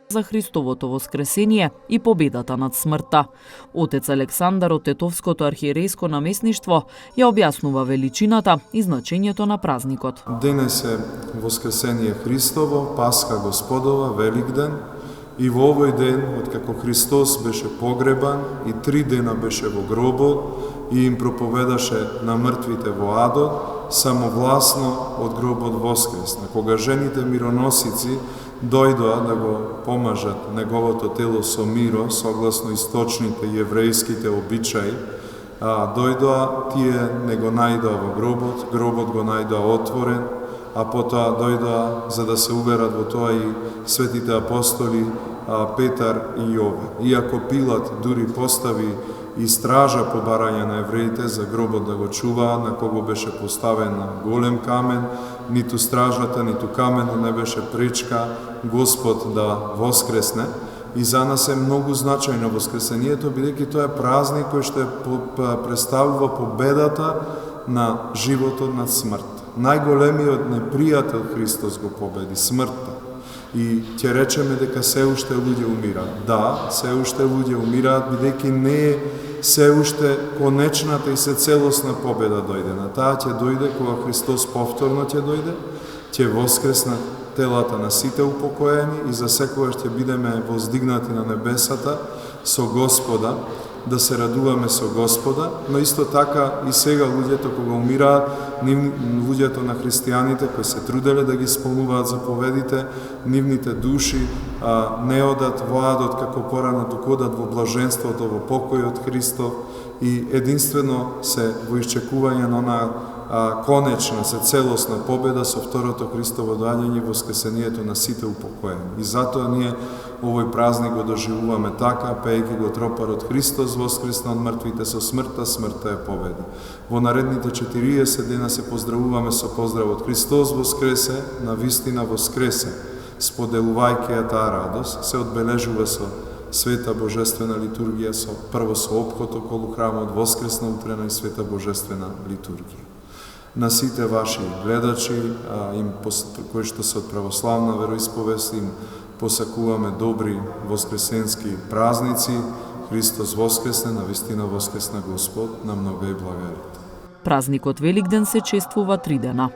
за Христовото воскресение и победата над смртта. Отец Александар од Тетовското архиерејско наместништво ја објаснува величината и значењето на празникот. Денес е Воскресение Христово, Пасха Господова, Великден, и во овој ден, откако Христос беше погребан и 3 дена беше во гробот и им проповедаше на мртвите во адот, самовласно од гробот воскресна. Кога жените мироносици дојдоа да го помажат неговото тело со миро, согласно источните јеврејските обичаи, дојдоа, тие не го најдоа во гробот, гробот го најдоа отворен, а потоа дојдоа за да се уверат во тоа и светите апостоли Петар и Јован. Иако Пилат дури постави и стража по барање на евреите за гробот да го чуваат, на кого беше поставен голем камен, ниту стражата, ниту каменот не беше пречка Господ да воскресне. И за нас е многу значајно воскресението, бидејќи тоа е празник кој што представува победата на животот над смрт. Најголемиот непријател Христос го победи, смртта. И ќе речеме дека се уште луѓе умираат. Да, се уште луѓе умираат, бидејќи не е се уште конечната и се целосна победа дојдена. Таа ќе дојде кога Христос повторно ќе дојде, ќе воскреснат телата на сите упокоени и за секогаш ќе бидеме воздигнати на небесата со Господа, да се радуваме со Господа, но исто така и сега луѓето кога умираат, луѓето на христијаните кои се труделе да ги исполнуваат заповедите, нивните души не одат во адот како порано, туку одат во блаженството, во покојот Христов и единствено се во исчекување на онаа конечна, се целосна победа со второто Христово доаѓање и воскресението на сите упокоени. И затоа ние овој празник го доживуваме така, пејќи го тропарот Христос воскресна од мртвите, со смртта, смртта е победи. Во наредните 40 дена се поздравуваме со поздравот Христос воскресе, навистина воскресе. Споделувајќи ја таа радост, се одбележува со света божествена литургија, прво со опхот околу храмот, воскресна утрена и света божествена литургија. На сите ваши гледачи, кои што се од православна вероисповест, им посакуваме добри воскресенски празници. Христос воскресне, навистина воскресна Господ, на многе и благарите. Празникот Великден се чествува 3 дена.